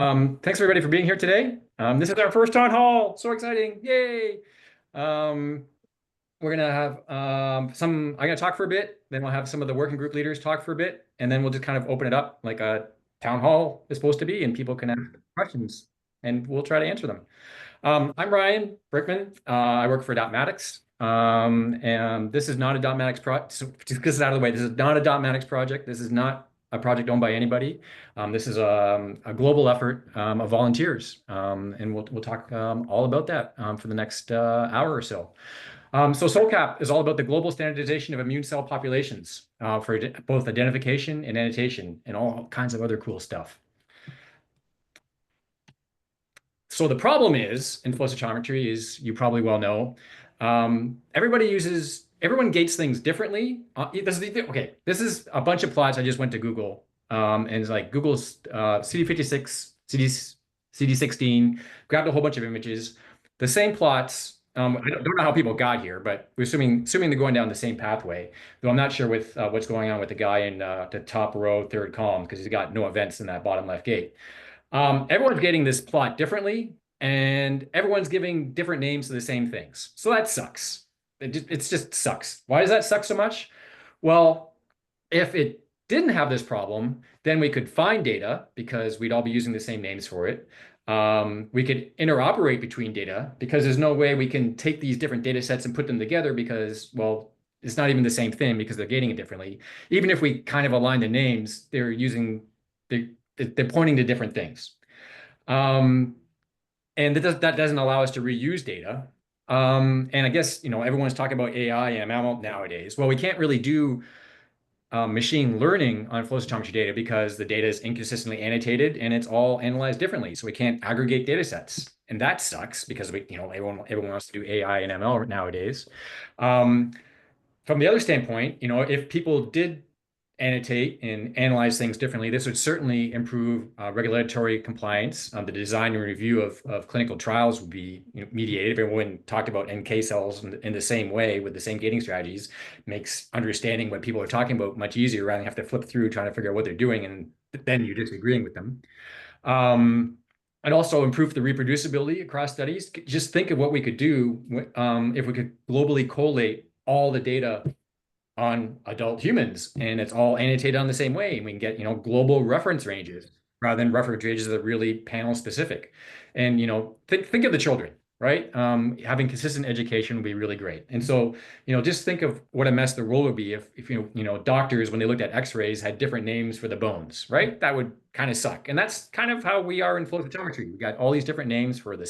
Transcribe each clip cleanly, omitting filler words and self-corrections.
Thanks everybody for being here today. This is our first town hall. So exciting. Yay. Um, we're gonna have I'm gonna talk for a bit, then we'll have some of the working group leaders talk for a bit, and then we'll just kind of open it up like a town hall is supposed to be, and people can ask questions and we'll try to answer them. I'm Ryan Brickman. I work for Dotmatics. And this is not a Dotmatics project. So just get this out of the way. This is not a Dotmatics project. This is not a project owned by anybody. This is a global effort of volunteers. And we'll talk all about that for the next hour or so. So SOULCAP is all about the global standardization of immune cell populations for both identification and annotation and all kinds of other cool stuff. So the problem is in flow cytometry is you probably well know, everyone gates things differently. Okay, this is a bunch of plots. I just went to Google, and it's like Google's CD56, CD16, grabbed a whole bunch of images, the same plots. I don't know how people got here, but we're assuming they're going down the same pathway. Though I'm not sure with what's going on with the guy in the top row, third column, because he's got no events in that bottom left gate. Everyone's getting this plot differently, and everyone's giving different names to the same things. So that sucks. It just sucks. Why does that suck so much? Well, if it didn't have this problem, then we could find data because we'd all be using the same names for it. We could interoperate between data because there's no way we can take these different data sets and put them together because, well, it's not even the same thing because they're gating it differently. Even if we kind of align the names, they're pointing to different things. And that doesn't allow us to reuse data. And I guess, everyone's talking about AI and ML nowadays. Well, we can't really do machine learning on flow cytometry data because the data is inconsistently annotated and it's all analyzed differently. So we can't aggregate data sets. And that sucks because everyone wants to do AI and ML nowadays. From the other standpoint, if people did annotate and analyze things differently, this would certainly improve regulatory compliance. The design and review of clinical trials would be mediated. If everyone talked about NK cells in the same way with the same gating strategies, makes understanding what people are talking about much easier rather than have to flip through trying to figure out what they're doing and then you're disagreeing with them. And also improve the reproducibility across studies. Just think of what we could do if we could globally collate all the data on adult humans and it's all annotated on the same way. And we can get, global reference ranges rather than reference ranges that are really panel specific. And, think of the children, right? Having consistent education would be really great. And so, just think of what a mess the world would be if doctors, when they looked at x-rays, had different names for the bones, right? That would kind of suck. And that's kind of how we are in flow cytometry. We got all these different names for the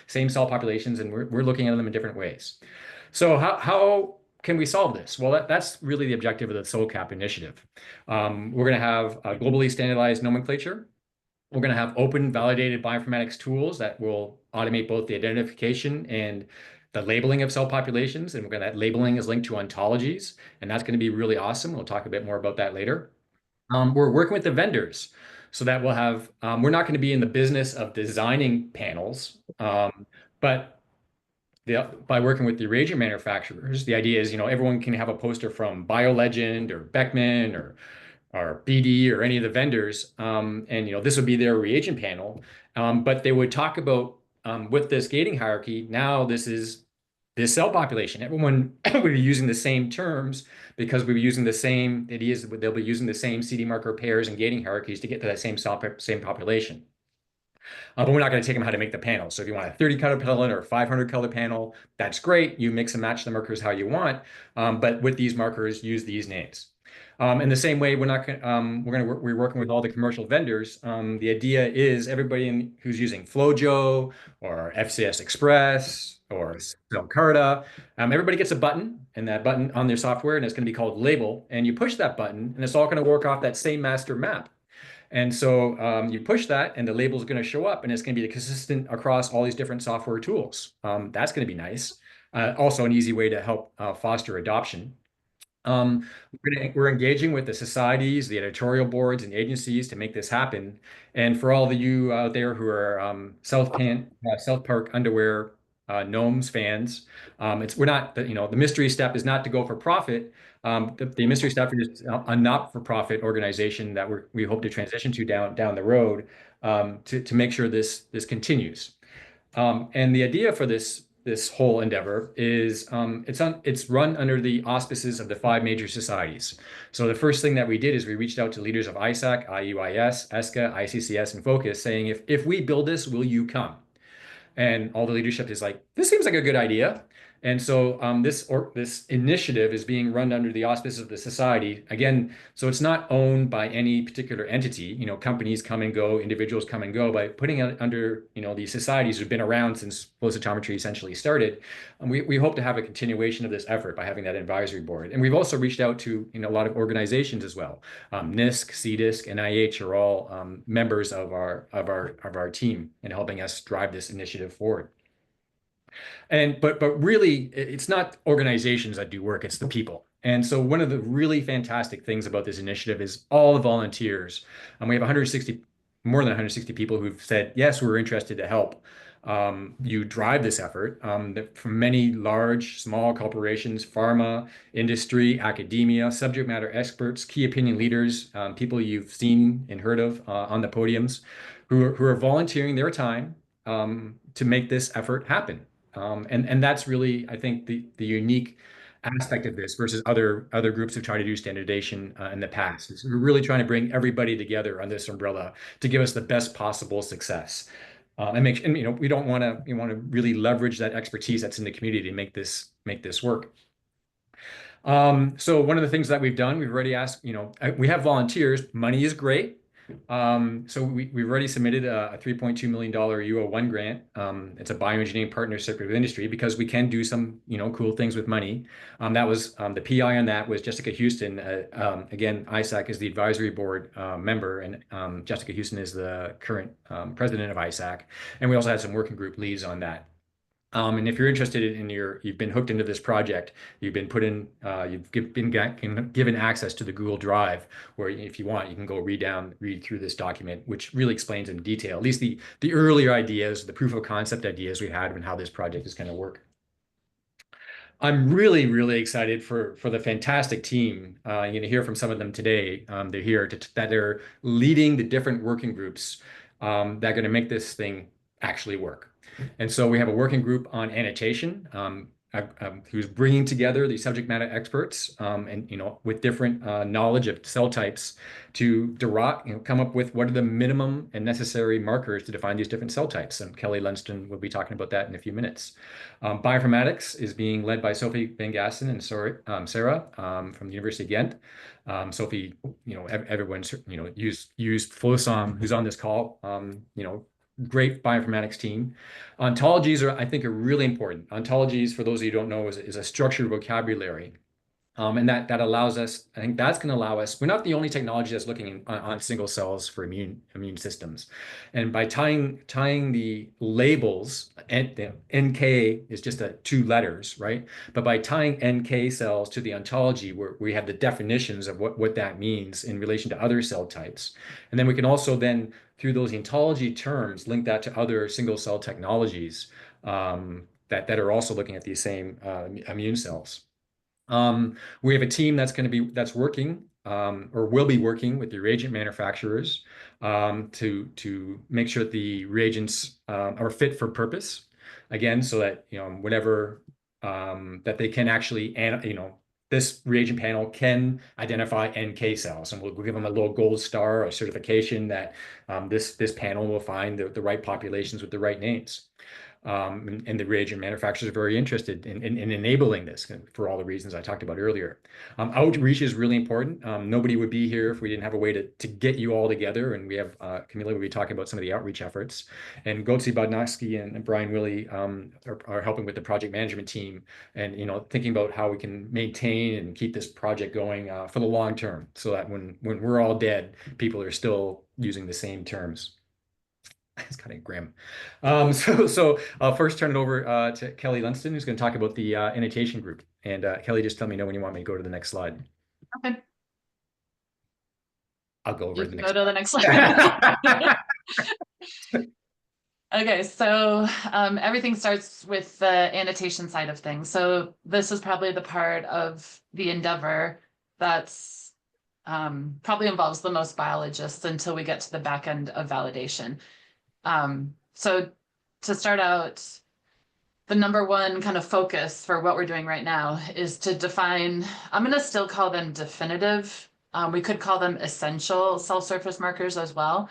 same cell populations, and we're looking at them in different ways. So how can we solve this? Well, that's really the objective of the SOULCAP initiative. We're going to have a globally standardized nomenclature. We're going to have open, validated bioinformatics tools that will automate both the identification and the labeling of cell populations. And that labeling is linked to ontologies, and that's going to be really awesome. We'll talk a bit more about that later. We're working with the vendors so that we're not going to be in the business of designing panels, but by working with the reagent manufacturers, the idea is, everyone can have a poster from BioLegend or Beckman or BD or any of the vendors, and this would be their reagent panel. But they would talk about with this gating hierarchy. Now this is this cell population. Everyone would be using the same terms because we were using the same. It is they'll be using the same CD marker pairs and gating hierarchies to get to that same population. But we're not going to take them how to make the panel. So if you want a 30 color panel or a 500 color panel, that's great. You mix and match the markers how you want. But with these markers, use these names. In the same way, we're working with all the commercial vendors. The idea is everybody who's using FlowJo or FCS Express or Cellcarta, everybody gets a button, and that button on their software, and it's going to be called label. And you push that button, and it's all going to work off that same master map. And so you push that and the label is going to show up and it's going to be consistent across all these different software tools. That's going to be nice. Also an easy way to help foster adoption. We're engaging with the societies, the editorial boards and agencies to make this happen. And for all of you out there who are South Park underwear gnomes fans, we're not, the mystery step is not to go for profit. The mystery step is a not-for-profit organization that we hope to transition to down the road. to make sure this continues. And the idea for this whole endeavor is it's run under the auspices of the five major societies. So the first thing that we did is we reached out to leaders of ISAC, IUIS, ESCA, ICCS, and Focus, saying if we build this, will you come? And all the leadership is like, this seems like a good idea. And so this initiative is being run under the auspices of the society. Again, so it's not owned by any particular entity. You know, companies come and go, individuals come and go. By putting it under, you know, these societies who've been around since flow cytometry essentially started, we hope to have a continuation of this effort by having that advisory board. And we've also reached out to, you know, a lot of organizations as well. NISC, CDISC, NIH are all members of our team in helping us drive this initiative forward. But really, it's not organizations that do work, it's the people. And so one of the really fantastic things about this initiative is all the volunteers. And we have 160, more than 160 people who've said, yes, we're interested to help you drive this effort from many large, small corporations, pharma, industry, academia, subject matter experts, key opinion leaders, people you've seen and heard of on the podiums who are volunteering their time to make this effort happen. And that's really, I think, the unique aspect of this versus other groups who try to do standardization in the past. We're really trying to bring everybody together under this umbrella to give us the best possible success. And you know, we want to really leverage that expertise that's in the community to make this work. So one of the things that we've done, we've already asked, you know, we have volunteers. Money is great. So we've already submitted a $3.2 million UO1 grant. It's a bioengineering partnership with industry because we can do some, you know, cool things with money. That was the PI on that was Jessica Houston. Again, ISAC is the advisory board member, and Jessica Houston is the current president of ISAC. And we also had some working group leads on that. And if you're interested in you've been hooked into this project, you've been put in, been given access to the Google Drive, where if you want, you can go read through this document, which really explains in detail, at least the earlier ideas, the proof of concept ideas we had and how this project is going to work. I'm really, really excited for the fantastic team. You're going to hear from some of them today. They're here that they're leading the different working groups that are going to make this thing actually work. And so we have a working group on annotation, who's bringing together the subject matter experts and, you know, with different knowledge of cell types to derive, you know, come up with what are the minimum and necessary markers to define these different cell types. And Kelly Lunston will be talking about that in a few minutes. Bioinformatics is being led by Sophie Van Gassen and Sarah from the University of Ghent. Sophie, you know, everyone's, you know, used FlowSom, who's on this call, you know, great bioinformatics team. Ontologies I think, are really important. Ontologies, for those of you who don't know, is a structured vocabulary. And that allows us, I think that's going to allow us, we're not the only technology that's looking on single cells for immune systems. And by tying the labels, and NK is just 2 letters, right? But by tying NK cells to the ontology, where we have the definitions of what that means in relation to other cell types. And then we can also then, through those ontology terms, link that to other single cell technologies that are also looking at these same immune cells. We have a team that's working or will be working with the reagent manufacturers to make sure that the reagents are fit for purpose. Again, so that, you know, whatever that they can actually, you know, this reagent panel can identify NK cells, and we'll give them a little gold star or certification that this panel will find the right populations with the right names. And the reagent manufacturers are very interested in enabling this for all the reasons I talked about earlier. Outreach is really important. Nobody would be here if we didn't have a way to get you all together. And we have Camila will be talking about some of the outreach efforts. And Gotsi Bodnowski and Brian Willey are helping with the project management team and, you know, thinking about how we can maintain and keep this project going for the long term, so that when we're all dead, people are still using the same terms. It's kind of grim. So I'll first turn it over to Kelly Lunston, who's going to talk about the annotation group. And Kelly, just tell me when you want me to go to the next slide. Okay. I'll go over You the can next. go to the next slide. Okay, so everything starts with the annotation side of things. So this is probably the part of the endeavor that's probably involves the most biologists until we get to the back end of validation. So to start out, the number one kind of focus for what we're doing right now is to define, I'm going to still call them definitive. We could call them essential cell surface markers as well.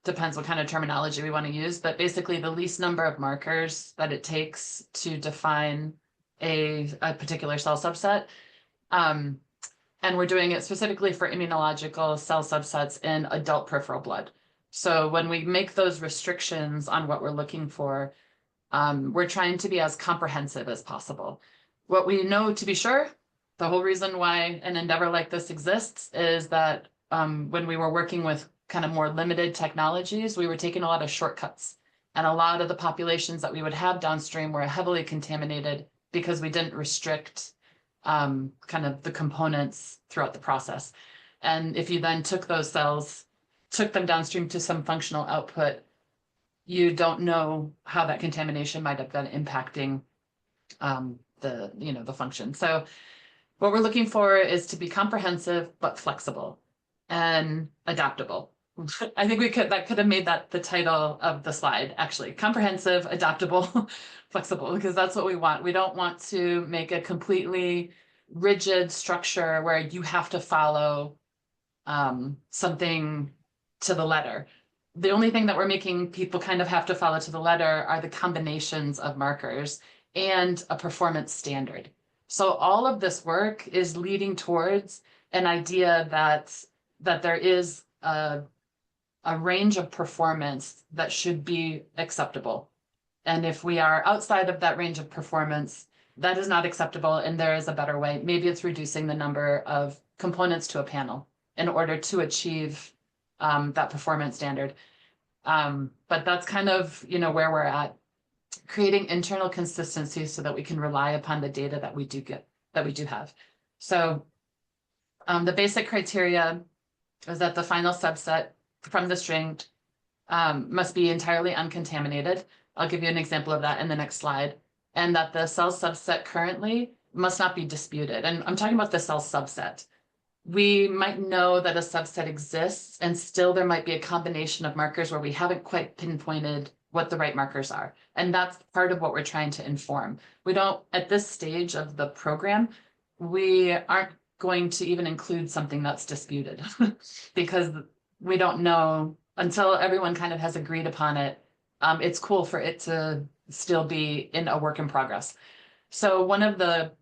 Depends what kind of terminology we want to use, but basically the least number of markers that it takes to define a particular cell subset. And we're doing it specifically for immunological cell subsets in adult peripheral blood. So when we make those restrictions on what we're looking for, we're trying to be as comprehensive as possible. What we know to be sure, the whole reason why an endeavor like this exists is that when we were working with kind of more limited technologies, we were taking a lot of shortcuts. And a lot of the populations that we would have downstream were heavily contaminated because we didn't restrict kind of the components throughout the process. And if you then took those cells, took them downstream to some functional output, you don't know how that contamination might have been impacting the function. So what we're looking for is to be comprehensive but flexible and adaptable. I think that could have made that the title of the slide, actually. Comprehensive, adaptable, flexible, because that's what we want. We don't want to make a completely rigid structure where you have to follow something to the letter. The only thing that we're making people kind of have to follow to the letter are the combinations of markers and a performance standard. So all of this work is leading towards an idea that there is a range of performance that should be acceptable. And if we are outside of that range of performance, that is not acceptable and there is a better way. Maybe it's reducing the number of components to a panel in order to achieve that performance standard. But that's kind of, where we're at, creating internal consistency so that we can rely upon the data that we do have. So the basic criteria is that the final subset from the string must be entirely uncontaminated. I'll give you an example of that in the next slide. And that the cell subset currently must not be disputed. And I'm talking about the cell subset. We might know that a subset exists and still there might be a combination of markers where we haven't quite pinpointed what the right markers are. And that's part of what we're trying to inform. We don't, at this stage of the program, we aren't going to even include something that's disputed because we don't know until everyone kind of has agreed upon it. It's cool for it to still be in a work in progress. So one of the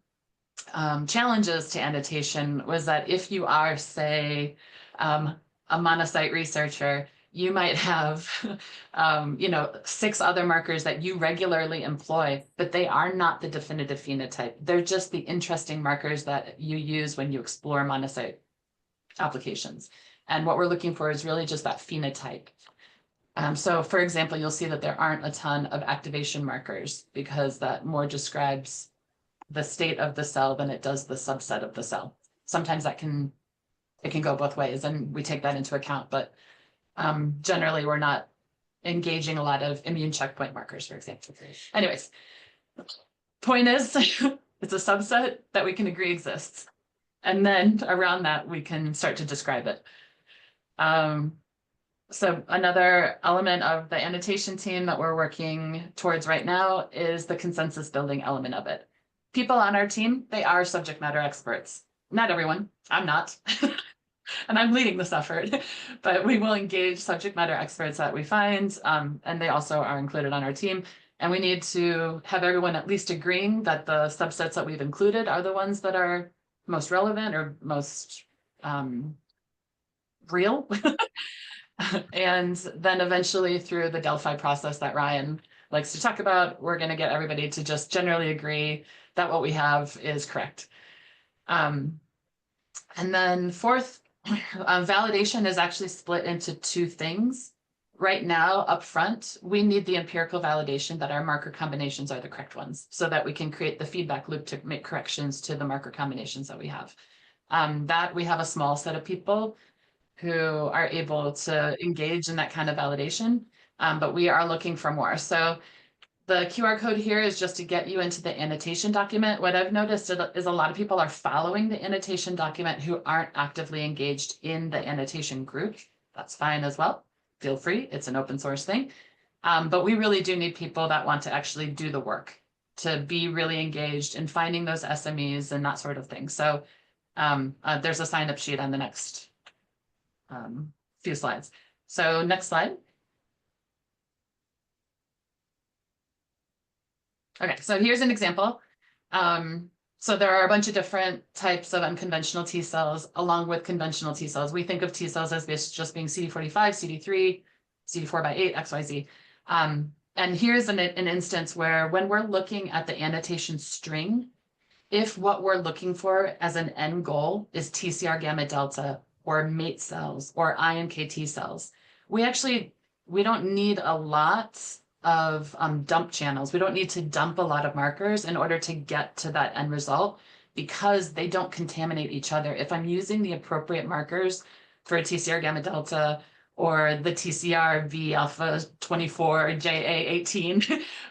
challenges to annotation was that if you are, say, a monocyte researcher, you might have, 6 other markers that you regularly employ, but they are not the definitive phenotype. They're just the interesting markers that you use when you explore monocyte applications. And what we're looking for is really just that phenotype. So for example, you'll see that there aren't a ton of activation markers because that more describes the state of the cell than it does the subset of the cell. Sometimes it can go both ways and we take that into account, but generally we're not engaging a lot of immune checkpoint markers, for example. Anyways, point is, it's a subset that we can agree exists. And then around that, we can start to describe it. So another element of the annotation team that we're working towards right now is the consensus building element of it. People on our team, they are subject matter experts. Not everyone, I'm not. And I'm leading this effort, but we will engage subject matter experts that we find, and they also are included on our team. And we need to have everyone at least agreeing that the subsets that we've included are the ones that are most relevant or most real. And then eventually through the Delphi process that Ryan likes to talk about, we're going to get everybody to just generally agree that what we have is correct. And then fourth, validation is actually split into 2 things. Right now, up front, we need the empirical validation that our marker combinations are the correct ones so that we can create the feedback loop to make corrections to the marker combinations that we have. That we have a small set of people who are able to engage in that kind of validation, but we are looking for more. So The QR code here is just to get you into the annotation document. What I've noticed is a lot of people are following the annotation document who aren't actively engaged in the annotation group. That's fine as well. Feel free, it's an open source thing. But we really do need people that want to actually do the work, to be really engaged in finding those SMEs and that sort of thing. So there's a sign up sheet on the next few slides. So next slide. Okay, so here's an example. So there are a bunch of different types of unconventional T cells along with conventional T cells. We think of T cells as just being CD45, CD3, CD4 by 8, XYZ. And here's an instance where when we're looking at the annotation string, if what we're looking for as an end goal is TCR gamma delta or mate cells or iNKT cells, we don't need a lot of dump channels. We don't need to dump a lot of markers in order to get to that end result because they don't contaminate each other. If I'm using the appropriate markers for a TCR gamma delta or the TCR V alpha 24 JA 18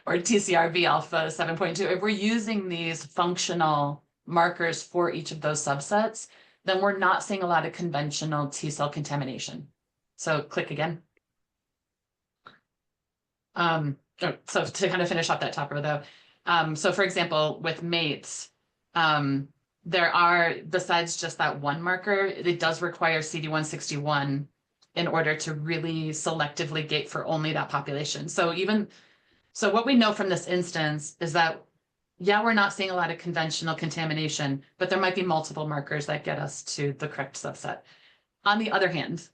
or TCR V alpha 7.2, if we're using these functional markers for each of those subsets, then we're not seeing a lot of conventional T cell contamination. So click again. So to kind of finish off that top row though, so for example, with mates, there are, besides just that one marker, it does require CD161 in order to really selectively gate for only that population. So what we know from this instance is that, yeah, we're not seeing a lot of conventional contamination, but there might be multiple markers that get us to the correct subset. On the other hand,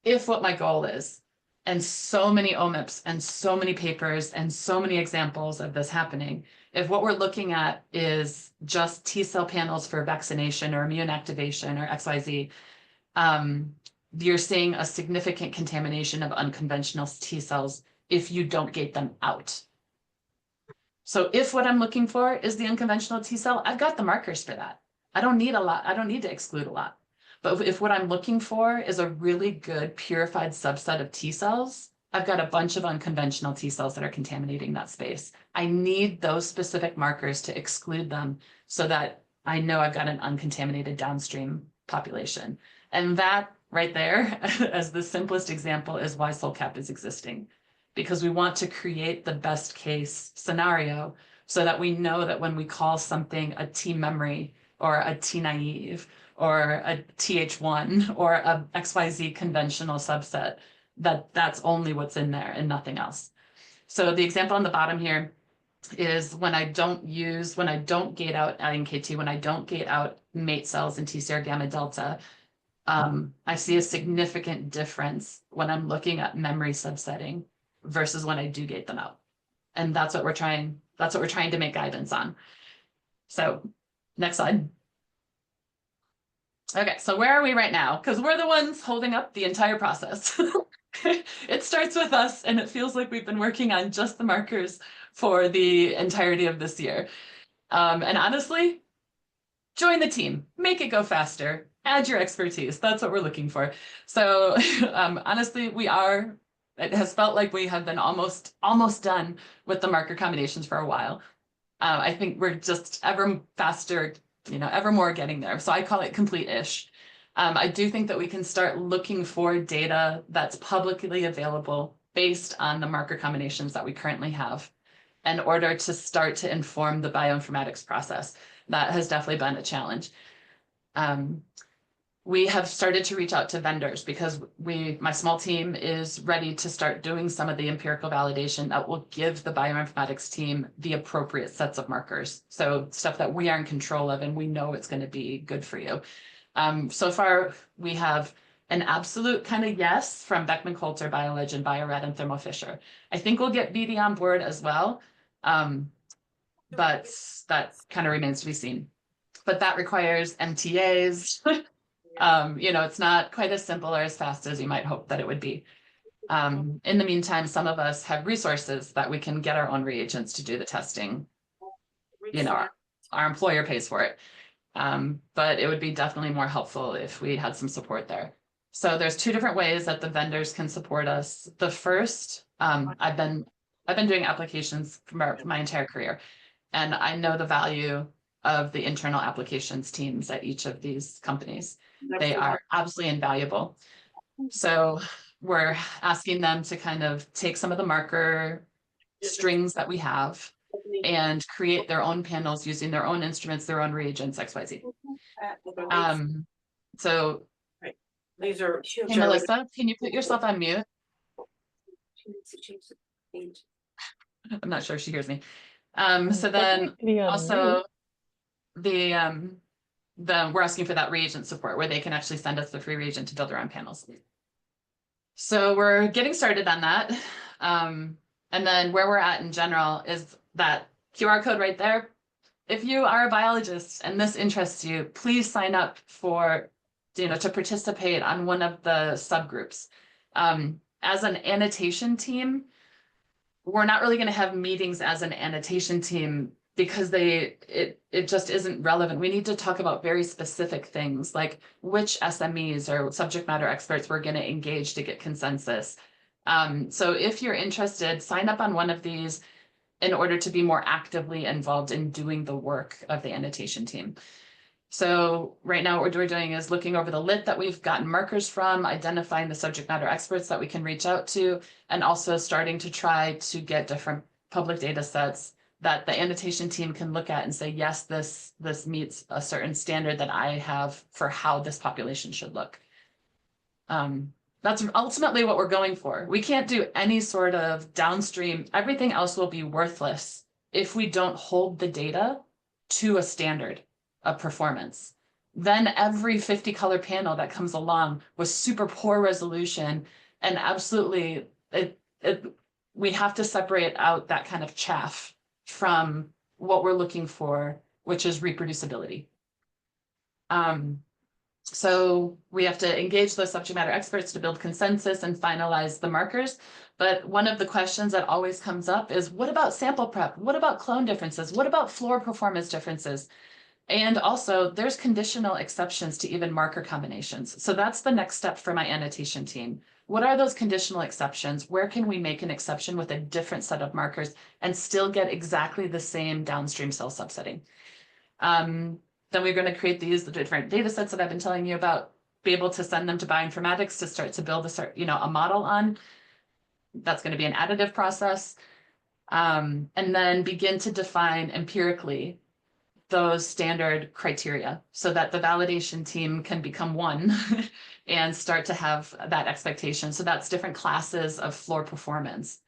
if what my goal is, and so many OMIPs and so many papers and so many examples of this happening, if what we're looking at is just T cell panels for vaccination or immune activation or XYZ, you're seeing a significant contamination of unconventional T cells if you don't gate them out. So if what I'm looking for is the unconventional T cell, I've got the markers for that. I don't need a lot. I don't need to exclude a lot. But if what I'm looking for is a really good purified subset of T cells, I've got a bunch of unconventional T cells that are contaminating that space. I need those specific markers to exclude them so that I know I've got an uncontaminated downstream population. And that right there, as the simplest example, is why SOULCAP is existing. Because we want to create the best case scenario so that we know that when we call something a T memory or a T naive or a TH1 or a XYZ conventional subset, that's only what's in there and nothing else. So the example on the bottom here is when I don't gate out iNKT, when I don't gate out mate cells and TCR gamma delta, I see a significant difference when I'm looking at memory subsetting versus when I do gate them out. And that's what we're trying to make guidance on. So next slide. Okay, so where are we right now? Because we're the ones holding up the entire process. It starts with us, and it feels like we've been working on just the markers for the entirety of this year. And honestly, join the team, make it go faster, add your expertise. That's what we're looking for. So honestly, it has felt like we have been almost done with the marker combinations for a while. I think we're just ever faster, ever more getting there. So I call it complete-ish. I do think that we can start looking for data that's publicly available based on the marker combinations that we currently have in order to start to inform the bioinformatics process. That has definitely been a challenge. We have started to reach out to vendors because my small team is ready to start doing some of the empirical validation that will give the bioinformatics team the appropriate sets of markers. So stuff that we are in control of and we know it's going to be good for you. So far, we have an absolute kind of yes from Beckman Coulter, BioLegend, BioRed, and Thermo Fisher. I think we'll get BD on board as well, but that kind of remains to be seen. But that requires MTAs. It's not quite as simple or as fast as you might hope that it would be. In the meantime, some of us have resources that we can get our own reagents to do the testing. Our employer pays for it. But it would be definitely more helpful if we had some support there. So there's two different ways that the vendors can support us. The first, I've been I've been doing applications for my entire career, and I know the value of the internal applications teams at each of these companies. They are absolutely invaluable. So we're asking them to kind of take some of the marker strings that we have and create their own panels using their own instruments, their own reagents, XYZ. So These are. hey, Melissa, can you put yourself on mute? I'm not sure if she hears me. So then also we're asking for that reagent support where they can actually send us the free reagent to build their own panels. So we're getting started on that. And then where we're at in general is that QR code right there. If you are a biologist and this interests you, please sign up for, to participate on one of the subgroups. As an annotation team, we're not really going to have meetings as an annotation team because it just isn't relevant. We need to talk about very specific things like which SMEs or subject matter experts we're going to engage to get consensus. So if you're interested, sign up on one of these in order to be more actively involved in doing the work of the annotation team. So right now what we're doing is looking over the lit that we've gotten markers from, identifying the subject matter experts that we can reach out to, and also starting to try to get different public data sets that the annotation team can look at and say, yes, this meets a certain standard that I have for how this population should look. That's ultimately what we're going for. We can't do any sort of downstream. Everything else will be worthless if we don't hold the data to a standard of performance. Then every 50 color panel that comes along with super poor resolution and absolutely, we have to separate out that kind of chaff from what we're looking for, which is reproducibility. So we have to engage those subject matter experts to build consensus and finalize the markers. But one of the questions that always comes up is, what about sample prep? What about clone differences? What about floor performance differences? And also there's conditional exceptions to even marker combinations. So that's the next step for my annotation team. What are those conditional exceptions? Where can we make an exception with a different set of markers and still get exactly the same downstream cell subsetting? Then we're going to create the different data sets that I've been telling you about, be able to send them to Bioinformatics to start to build a model on. That's going to be an additive process. And then begin to define empirically those standard criteria so that the validation team can become one and start to have that expectation. So that's different classes of floor performance.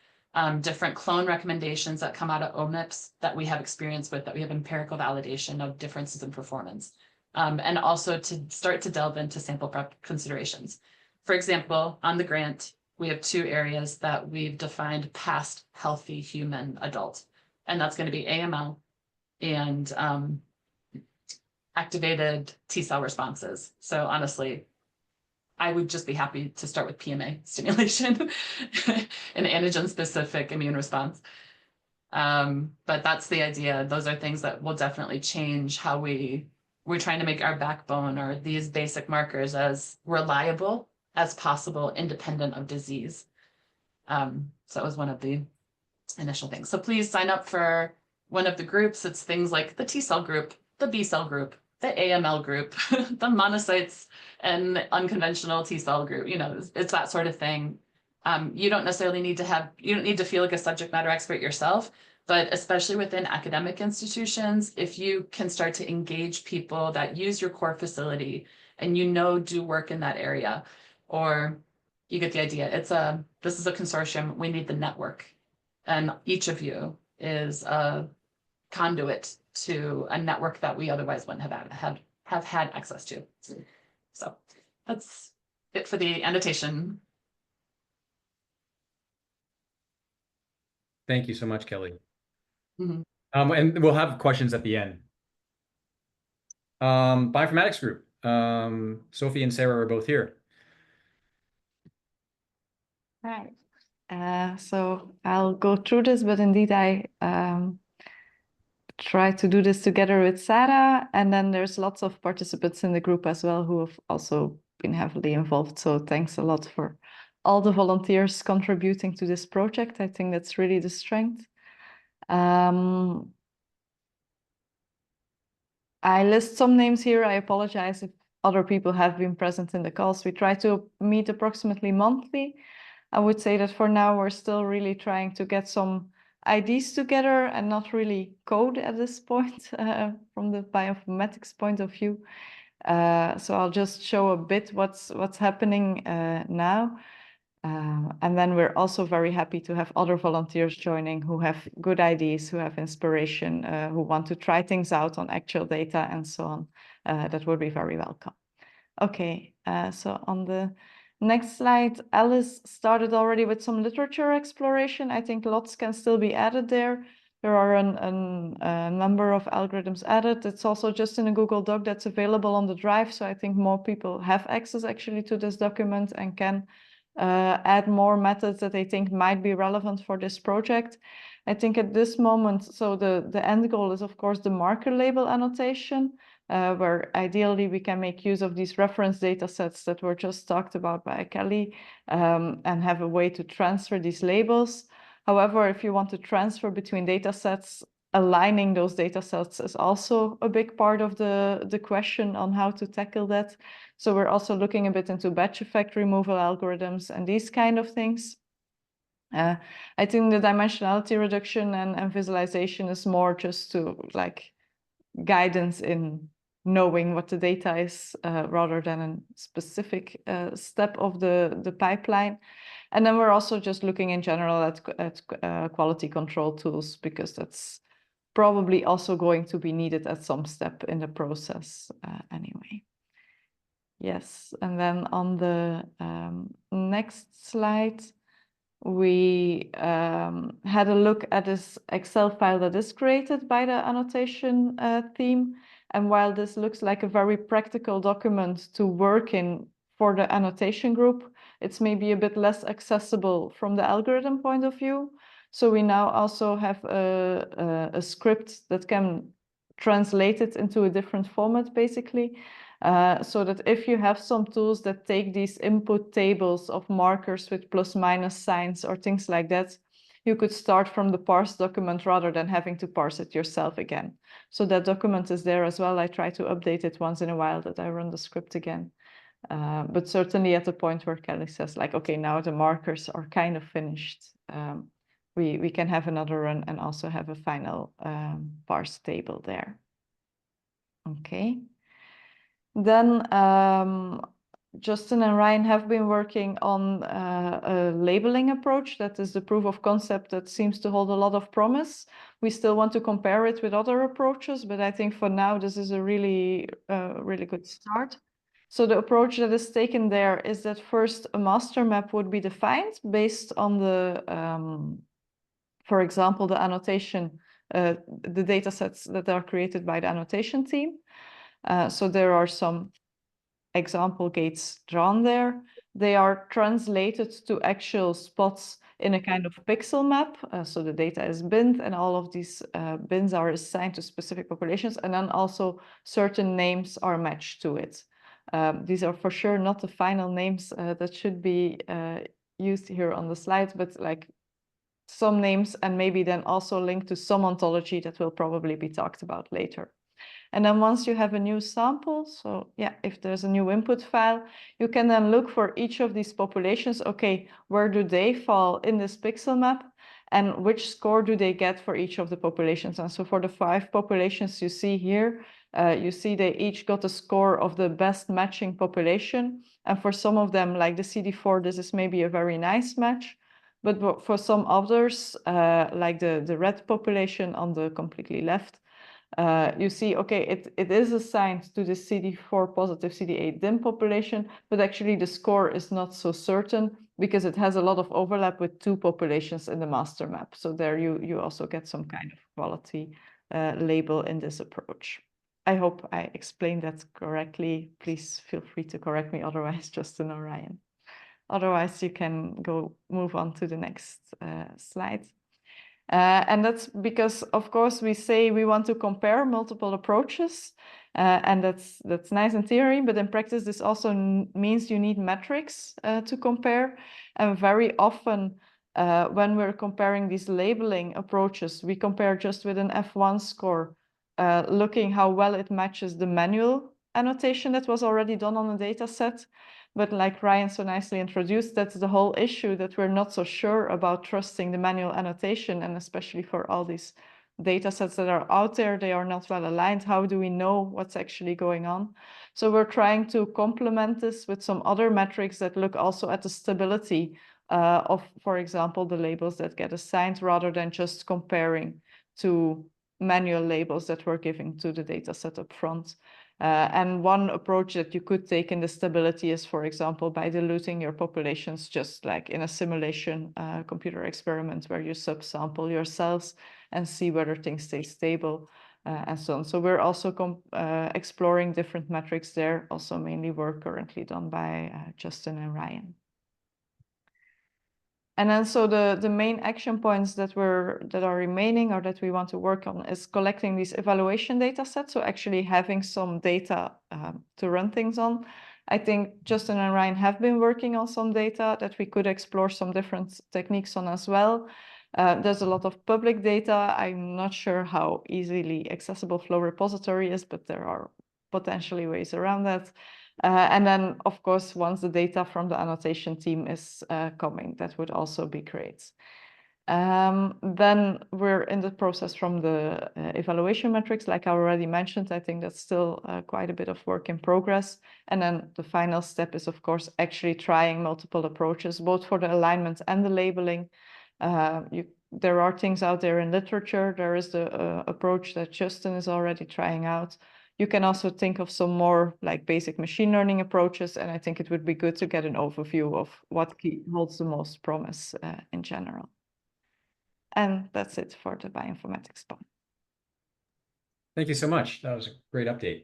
Different clone recommendations that come out of OMIPs that we have experience with, that we have empirical validation of differences in performance. And also to start to delve into sample prep considerations. For example, on the grant, we have 2 areas that we've defined past healthy human adult, and that's going to be AML and activated T-cell responses. So honestly, I would just be happy to start with PMA stimulation, an antigen-specific immune response. But that's the idea. Those are things that will definitely change how we're trying to make our backbone or these basic markers as reliable as possible, independent of disease. So that was one of the initial things. So please sign up for one of the groups. It's things like the T-cell group, the B-cell group, the AML group, the monocytes and unconventional T-cell group, it's that sort of thing. You don't necessarily need to feel like a subject matter expert yourself, but especially within academic institutions, if you can start to engage people that use your core facility and do work in that area, or you get the idea. This is a consortium. We need the network, and each of you is a conduit to a network that we otherwise wouldn't have had access to. So that's it for the annotation. Thank you so much, Kelly. Mm-hmm. And we'll have questions at the end. Bioinformatics group. Sophie and Sarah are both here. Right. So I'll go through this, but indeed I try to do this together with Sarah, and then there's lots of participants in the group as well who have also been heavily involved. So thanks a lot for all the volunteers contributing to this project. I think that's really the strength. I list some names here. I apologize if other people have been present in the calls. We try to meet approximately monthly. I would say that for now, we're still really trying to get some ideas together and not really code at this point from the bioinformatics point of view. So I'll just show a bit what's happening now. And then we're also very happy to have other volunteers joining who have good ideas, who have inspiration, who want to try things out on actual data and so on. That would be very welcome. Okay, so on the next slide, Alice started already with some literature exploration. I think lots can still be added there. There are a number of algorithms added. It's also just in a Google Doc that's available on the drive. So I think more people have access actually to this document and can add more methods that they think might be relevant for this project. I think at this moment, so the end goal is of course the marker label annotation, where ideally we can make use of these reference data sets that were just talked about by Kelly and have a way to transfer these labels. However, if you want to transfer between data sets, aligning those data sets is also a big part of the question on how to tackle that. So we're also looking a bit into batch effect removal algorithms and these kind of things. I think the dimensionality reduction and visualization is more just to like guidance in knowing what the data is rather than a specific step of the pipeline. And then we're also just looking in general at quality control tools, because that's probably also going to be needed at some step in the process anyway. Yes, and then on the next slide, we had a look at this Excel file that is created by the annotation team. And while this looks like a very practical document to work in for the annotation group, it's maybe a bit less accessible from the algorithm point of view. So we now also have a script that can translate it into a different format, basically. So that if you have some tools that take these input tables of markers with plus minus signs or things like that, you could start from the parsed document rather than having to parse it yourself again. So that document is there as well. I try to update it once in a while that I run the script again. But certainly at the point where Kelly says like, okay, now the markers are kind of finished, we can have another run and also have a final parse table there. Okay. Then Justin and Ryan have been working on a labeling approach that is the proof of concept that seems to hold a lot of promise. We still want to compare it with other approaches, but I think for now this is a really good start. So the approach that is taken there is that first a master map would be defined based on the, for example, the annotation, the data sets that are created by the annotation team. So there are some example gates drawn there. They are translated to actual spots in a kind of pixel map. So the data is binned and all of these bins are assigned to specific populations, and then also certain names are matched to it. These are for sure not the final names that should be used here on the slides, but like some names and maybe then also linked to some ontology that will probably be talked about later. And then once you have a new sample, so yeah, if there's a new input file, you can then look for each of these populations. Okay, where do they fall in this pixel map? And which score do they get for each of the populations? And so for the 5 populations you see here, you see they each got a score of the best matching population. And for some of them, like the CD4, this is maybe a very nice match. But for some others, like the red population on the completely left, you see, okay, it is assigned to the CD4 positive CD8 dim population, but actually the score is not so certain because it has a lot of overlap with 2 populations in the master map. So there you also get some kind of quality label in this approach. I hope I explained that correctly. Please feel free to correct me otherwise, Justin or Ryan. Otherwise, you can move on to the next slide. And that's because, of course, we say we want to compare multiple approaches. And that's nice in theory, but in practice, this also means you need metrics to compare. And very often, when we're comparing these labeling approaches, we compare just with an F1 score, looking how well it matches the manual annotation that was already done on a data set. But like Ryan so nicely introduced, that's the whole issue, that we're not so sure about trusting the manual annotation, and especially for all these data sets that are out there, they are not well aligned. How do we know what's actually going on? So we're trying to complement this with some other metrics that look also at the stability of, for example, the labels that get assigned, rather than just comparing to manual labels that we're giving to the data set up front. And one approach that you could take in the stability is, for example, by diluting your populations, just like in a simulation computer experiment where you subsample your cells and see whether things stay stable and so on. So we're also exploring different metrics there, also mainly work currently done by Justin and Ryan. And then so the main action points that are remaining or that we want to work on is collecting these evaluation data sets. So actually having some data to run things on. I think Justin and Ryan have been working on some data that we could explore some different techniques on as well. There's a lot of public data. I'm not sure how easily accessible Flow repository is, but there are potentially ways around that. And then, of course, once the data from the annotation team is coming, that would also be great. Then we're in the process from the evaluation metrics, like I already mentioned. I think that's still quite a bit of work in progress. And then the final step is, of course, actually trying multiple approaches, both for the alignment and the labeling. There are things out there in literature. There is the approach that Justin is already trying out. You can also think of some more like basic machine learning approaches, and I think it would be good to get an overview of what holds the most promise in general. And that's it for the bioinformatics part. Thank you so much. That was a great update.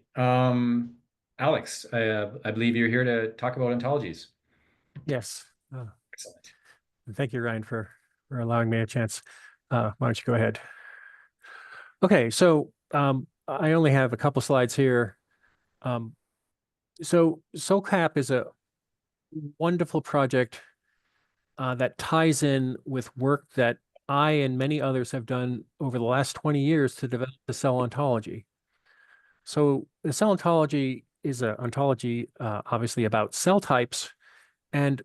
Alex, I believe you're here to talk about ontologies. Yes. Excellent. Thank you, Ryan, for allowing me a chance. Why don't you go ahead? Okay, so I only have a couple slides here. So SOULCAP is a wonderful project that ties in with work that I and many others have done over the last 20 years to develop the cell ontology. So the cell ontology is an ontology, obviously, about cell types. And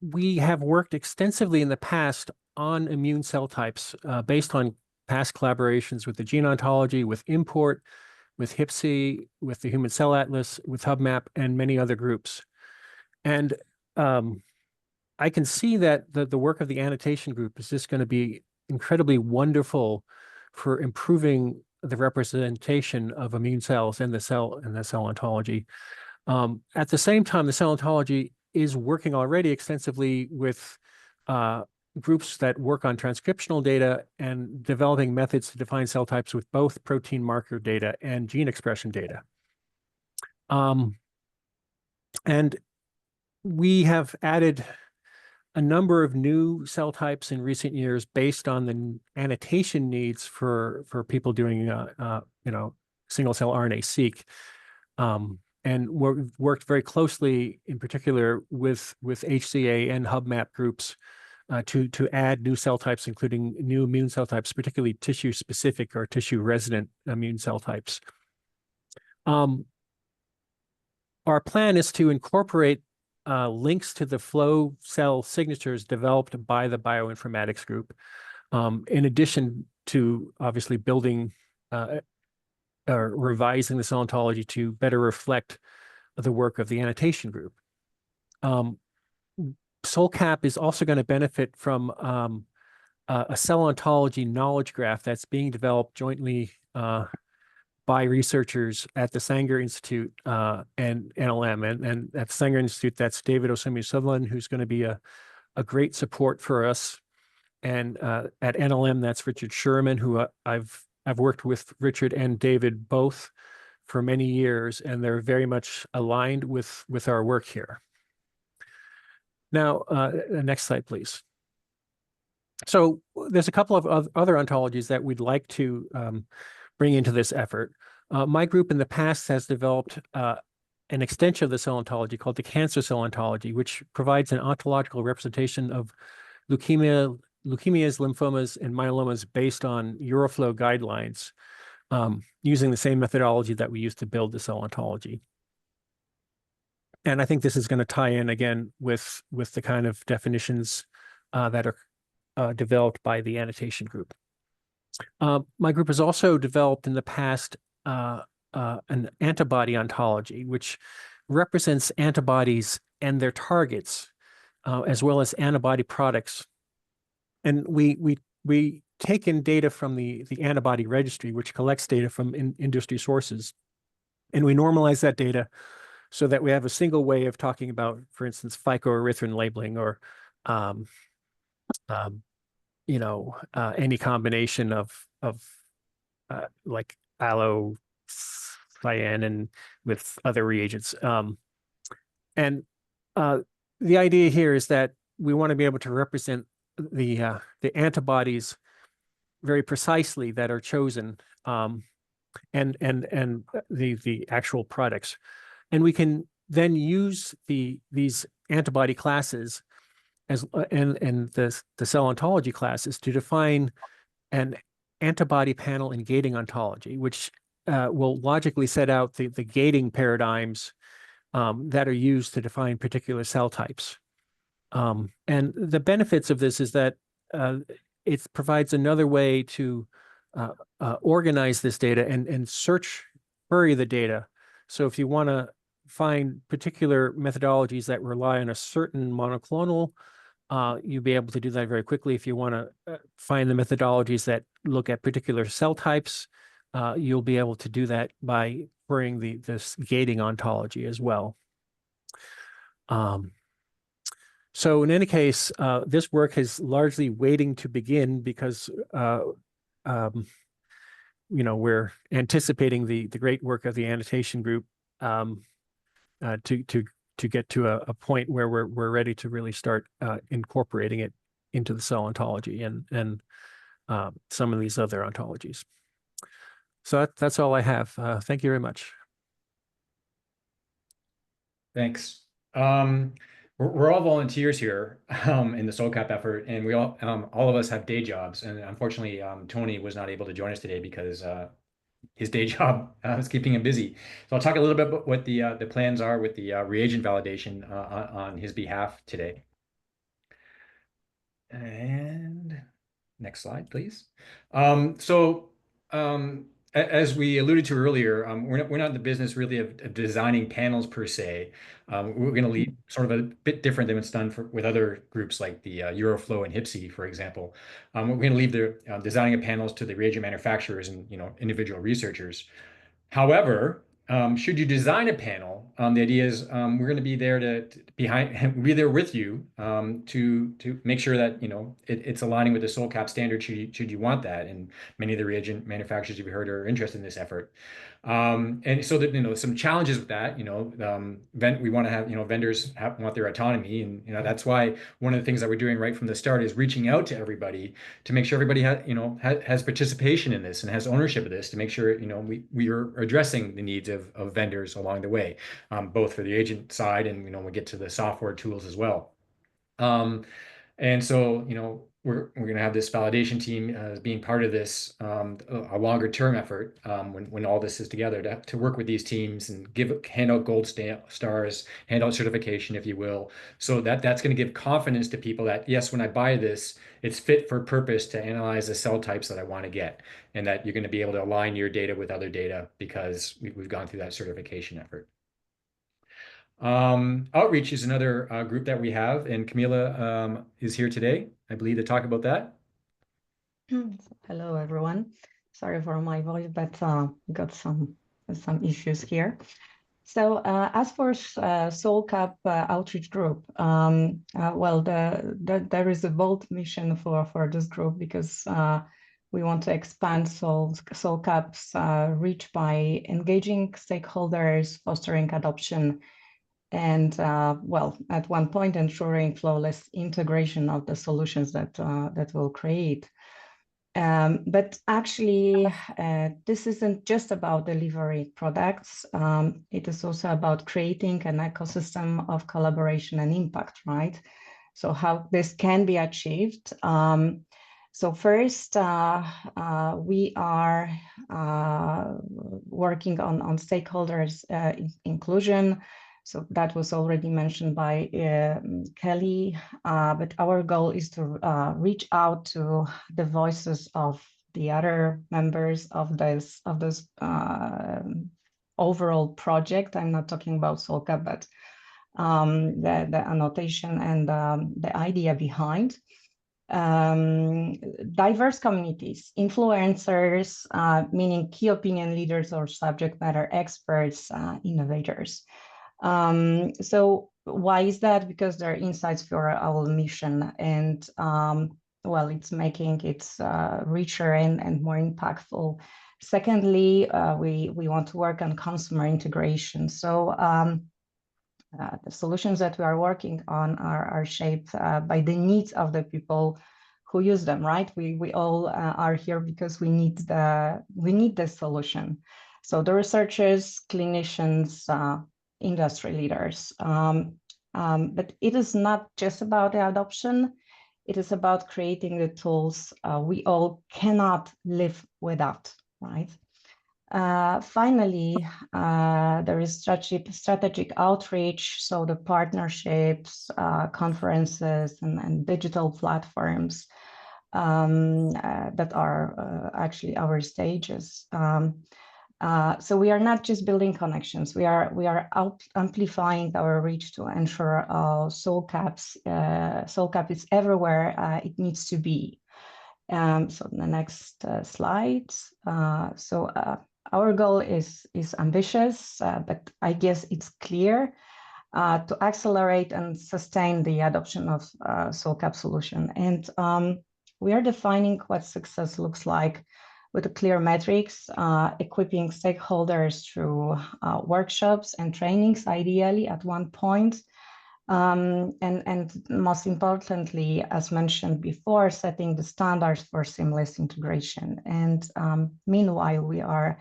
we have worked extensively in the past on immune cell types based on past collaborations with the gene ontology, with IMPORT, with HIPSI, with the Human Cell Atlas, with HubMap, and many other groups. And I can see that the work of the annotation group is just going to be incredibly wonderful for improving the representation of immune cells in the cell ontology. At the same time, the cell ontology is working already extensively with groups that work on transcriptional data and developing methods to define cell types with both protein marker data and gene expression data. And we have added a number of new cell types in recent years based on the annotation needs for people doing single cell RNA-seq. And we've worked very closely, in particular, with HCA and HubMap groups to add new cell types, including new immune cell types, particularly tissue-specific or tissue-resident immune cell types. Our plan is to incorporate links to the flow cell signatures developed by the bioinformatics group, in addition to obviously building or revising the cell ontology to better reflect the work of the annotation group. SOULCAP is also going to benefit from a cell ontology knowledge graph that's being developed jointly by researchers at the Sanger Institute and NLM. And at the Sanger Institute, that's David Osumi-Sutherland, who's going to be a great support for us. And at NLM, that's Richard Sherman, who I've worked with Richard and David both for many years, and they're very much aligned with our work here. Now, next slide, please. So there's a couple of other ontologies that we'd like to bring into this effort. My group in the past has developed an extension of the cell ontology called the cancer cell ontology, which provides an ontological representation of leukemias, lymphomas, and myelomas based on Euroflow guidelines, using the same methodology that we used to build the cell ontology. And I think this is going to tie in again with the kind of definitions that are developed by the annotation group. My group has also developed in the past an antibody ontology, which represents antibodies and their targets, as well as antibody products. And we take in data from the antibody registry, which collects data from industry sources, and we normalize that data so that we have a single way of talking about, for instance, phycoerythrin labeling, or any combination of like allocyanin with other reagents. And the idea here is that we want to be able to represent the antibodies very precisely that are chosen, and the actual products. And we can then use these antibody classes as and the cell ontology classes to define an antibody panel and gating ontology, which will logically set out the gating paradigms that are used to define particular cell types. And the benefits of this is that it provides another way to organize this data and query the data. So if you want to find particular methodologies that rely on a certain monoclonal, you'll be able to do that very quickly. If you want to find the methodologies that look at particular cell types, you'll be able to do that by querying this gating ontology as well. So in any case, this work is largely waiting to begin because we're anticipating the great work of the annotation group to get to a point where we're ready to really start incorporating it into the cell ontology and some of these other ontologies. So that's all I have. Thank you very much. Thanks. We're all volunteers here in the SOULCAP effort, and we all of us have day jobs. And unfortunately, Tony was not able to join us today because his day job is keeping him busy. So I'll talk a little bit about what the plans are with the reagent validation on his behalf today. And next slide, please. As we alluded to earlier, we're not in the business really of designing panels per se. We're going to lead sort of a bit different than what's done with other groups like the Euroflow and HIPSI, for example. We're going to leave the designing of panels to the reagent manufacturers and individual researchers. However, should you design a panel, the idea is we're going to be there be there with you to make sure that it's aligning with the SOULCAP standard. Should you want that, and many of the reagent manufacturers you've heard are interested in this effort. And so that some challenges with that. We want to have vendors want their autonomy, and that's why one of the things that we're doing right from the start is reaching out to everybody to make sure everybody has participation in this and has ownership of this, to make sure we are addressing the needs of vendors along the way, both for the agent side and we'll get to the software tools as well. And so we're going to have this validation team as being part of this a longer term effort when all this is together, to work with these teams and hand out gold stars, hand out certification, if you will, so that's going to give confidence to people that yes, when I buy this, it's fit for purpose to analyze the cell types that I want to get, and that you're going to be able to align your data with other data because we've gone through that certification effort. Outreach is another group that we have, and Camila is here today, I believe, to talk about that. Hello, everyone. Sorry for my voice, but got some issues here. So as for SOULCAP outreach group, well, there is a bold mission for this group because we want to expand SOULCAP's reach by engaging stakeholders, fostering adoption, and well, at one point ensuring flawless integration of the solutions that we'll create. But actually, this isn't just about delivering products. It is also about creating an ecosystem of collaboration and impact, right? So how this can be achieved. So first, we are working on stakeholders inclusion. So that was already mentioned by Kelly, but our goal is to reach out to the voices of the other members of this overall project. I'm not talking about SOULCAP, but the annotation and the idea behind. Diverse communities, influencers, meaning key opinion leaders or subject matter experts, innovators. So why is that? Because they're insights for our mission, and well, it's making it richer and more impactful. Secondly, we want to work on consumer integration. So the solutions that we are working on are shaped by the needs of the people who use them, right? We all are here because we need the solution. So the researchers, clinicians, industry leaders. But it is not just about the adoption. It is about creating the tools we all cannot live without, right? Finally, there is strategic outreach, so the partnerships, conferences, and digital platforms that are actually our stages. So we are not just building connections. We are amplifying our reach to ensure SOULCAP is everywhere it needs to be. So the next slide. Our goal is ambitious, but I guess it's clear to accelerate and sustain the adoption of SOULCAP solution. And we are defining what success looks like with clear metrics, equipping stakeholders through workshops and trainings, ideally at one point. And most importantly, as mentioned before, setting the standards for seamless integration. And meanwhile, we are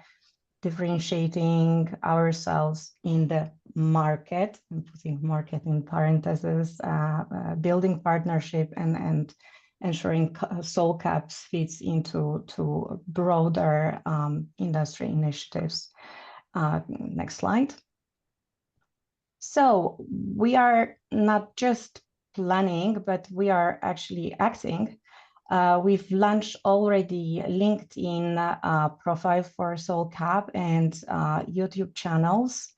differentiating ourselves in the market, I'm putting market in parentheses, building partnership and ensuring SOULCAP fits into broader industry initiatives. Next slide. So we are not just planning, but we are actually acting. We've launched already LinkedIn profile for SOULCAP and YouTube channels.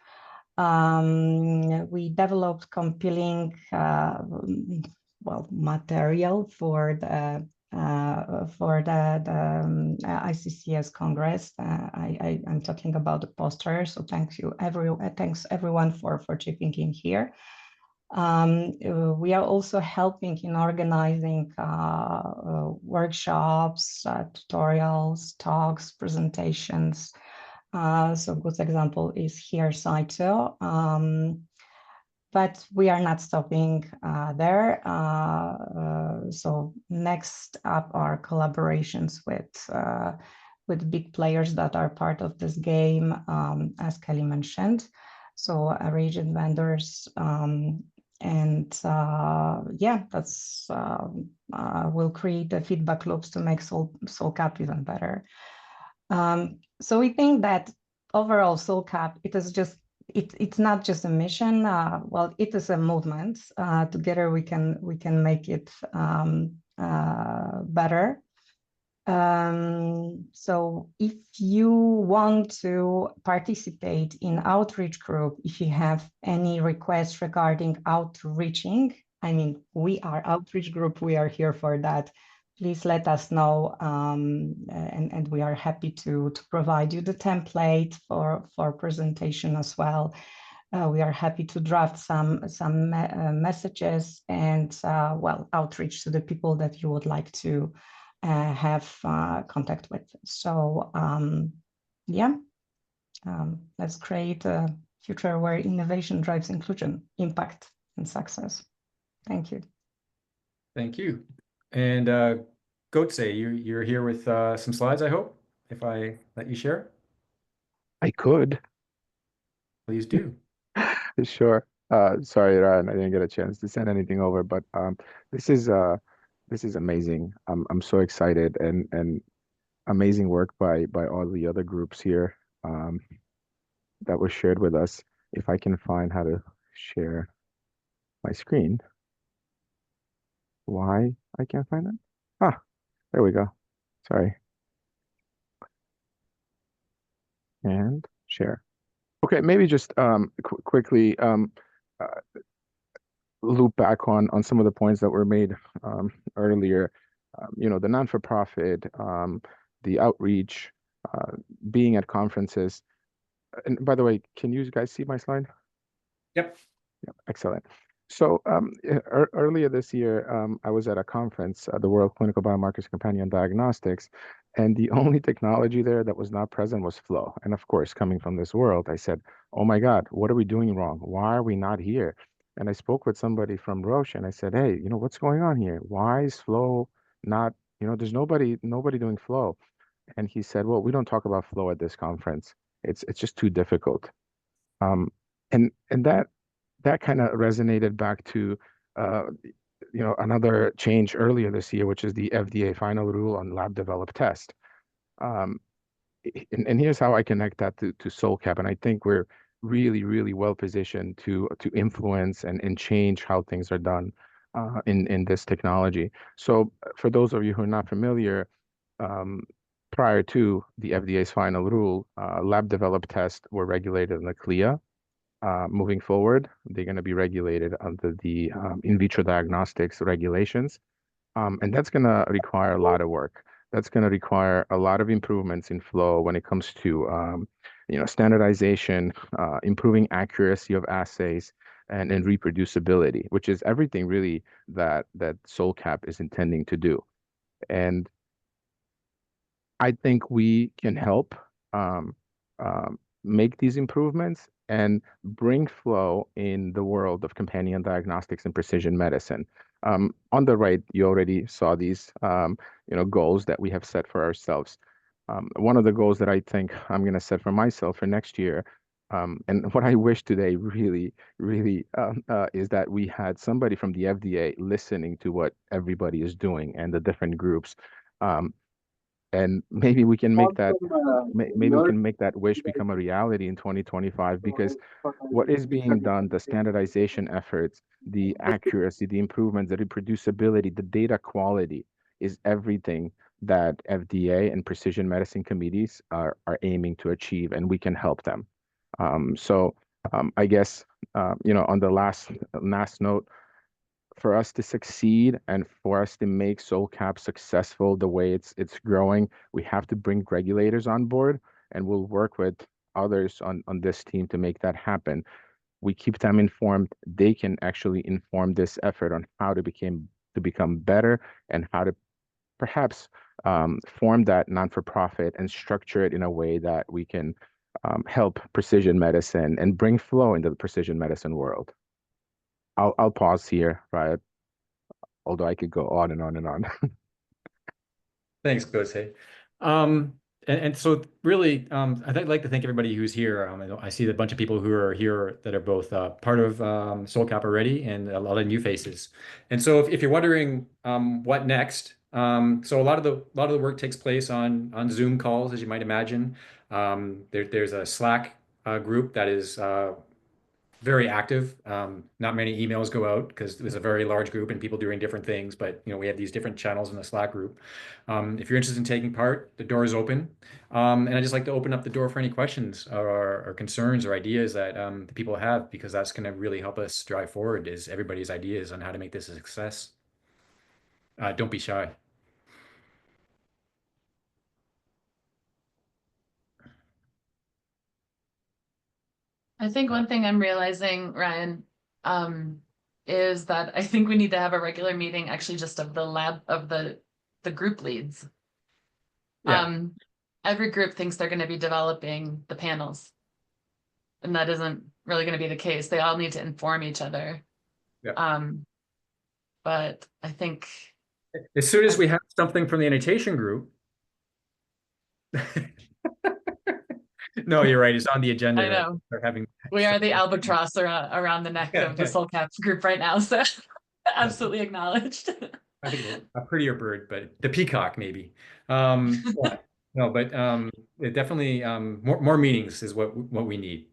We developed compelling material for the ICCS Congress. I'm talking about the poster. So thanks everyone for chipping in here. We are also helping in organizing workshops, tutorials, talks, presentations. So a good example is here, Saito. But we are not stopping there. So next up are collaborations with big players that are part of this game, as Kelly mentioned. So reagent vendors, and yeah, that's will create the feedback loops to make SOULCAP even better. So we think that overall SOULCAP, it's not just a mission. Well, it is a movement. Together we can make it better. So if you want to participate in outreach group, if you have any requests regarding outreaching, I mean, we are outreach group, we are here for that. Please let us know, and we are happy to provide you the template for presentation as well. We are happy to draft some messages and well, outreach to the people that you would like to have contact with. So yeah, let's create a future where innovation drives inclusion, impact, and success. Thank you. Thank you. And Goetze, you're here with some slides, I hope, if I let you share. I could. Please do. Sure. Sorry, Ryan, I didn't get a chance to send anything over, but this is amazing. I'm so excited and amazing work by all the other groups here um, that was shared with us. If I can find how to share my screen. Why I can't find it? Ah, there we go. Sorry. And share. Okay, maybe just quickly uh, loop back on some of the points that were made earlier. You know, the non-for-profit, the outreach, being at conferences. And by the way, can you guys see my slide? Yep. Yeah, excellent. So earlier this year, I was at a conference, the World Clinical Biomarkers Companion Diagnostics, and the only technology there that was not present was flow. And of course, coming from this world, I said, "Oh my God, what are we doing wrong? Why are we not here?" And I spoke with somebody from Roche, and I said, "Hey, you know what's going on here? Why is flow not? You know, there's nobody doing flow." And he said, "Well, we don't talk about flow at this conference. It's just too difficult." Um, and that kind of resonated back to another change earlier this year, which is the FDA final rule on lab developed test. Um, and here's how I connect that to SOULCAP, and I think we're really well positioned to influence and change how things are done in this technology. So for those of you who are not familiar, um, prior to the FDA's final rule, lab developed tests were regulated in the CLIA. Moving forward, they're going to be regulated under the in vitro diagnostics regulations. And that's going to require a lot of work. That's going to require a lot of improvements in flow when it comes to standardization, improving accuracy of assays, and reproducibility, which is everything really that SOULCAP is intending to do. And I think we can help um, make these improvements and bring flow in the world of companion diagnostics and precision medicine. On the right, you already saw these goals that we have set for ourselves. One of the goals that I think I'm going to set for myself for next year, and what I wish today really is that we had somebody from the FDA listening to what everybody is doing and the different groups. And maybe we can make that maybe we can make that wish become a reality in 2025, because what is being done, the standardization efforts, the accuracy, the improvements, the reproducibility, the data quality is everything that FDA and precision medicine committees are aiming to achieve, and we can help them. I guess on the last note, for us to succeed and for us to make SOULCAP successful the way it's growing, we have to bring regulators on board, and we'll work with others on this team to make that happen. We keep them informed. They can actually inform this effort on how to become better and how to perhaps form that non-for-profit and structure it in a way that we can help precision medicine and bring flow into the precision medicine world. I'll pause here, right? Although I could go on and on and on. Thanks, Goetze. And so really, I'd like to thank everybody who's here. I see a bunch of people who are here that are both part of SOULCAP already and a lot of new faces. And so if you're wondering what next, so a lot of the work takes place on Zoom calls, as you might imagine. There's a Slack group that is very active. Not many emails go out because there's a very large group and people doing different things. But we have these different channels in the Slack group. If you're interested in taking part, the door is open. And I just like to open up the door for any questions or concerns or ideas that the people have, because that's going to really help us drive forward is everybody's ideas on how to make this a success. Don't be shy. I think one thing I'm realizing, Ryan, is that I think we need to have a regular meeting actually just of the group leads. Yeah. Every group thinks they're going to be developing the panels, and that isn't really going to be the case. They all need to inform each other. Yeah. But I think As soon as we have something from the annotation group. No, you're right. It's on the agenda I that know. they're having. We are the albatross around the neck of the SOULCAP group right now, so absolutely acknowledged. I think a prettier bird, but the peacock maybe. Yeah. No, but it definitely more meetings is what we need.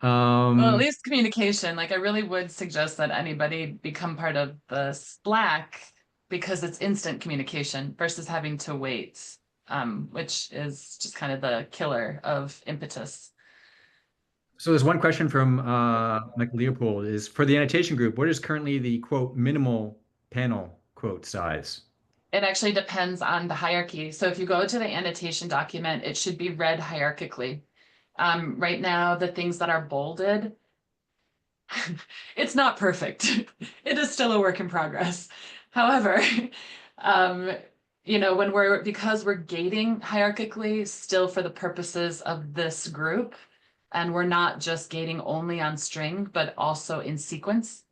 Well, at least communication. Like I really would suggest that anybody become part of the Slack because it's instant communication versus having to wait, which is just kind of the killer of impetus. So there's one question from Michael Leopold is for the annotation group, what is currently the quote minimal panel quote size? It actually depends on the hierarchy. So if you go to the annotation document, it should be read hierarchically. Right now, the things that are bolded, it's not perfect. It is still a work in progress. However, you know, because we're gating hierarchically still for the purposes of this group, and we're not just gating only on string, but also in sequence,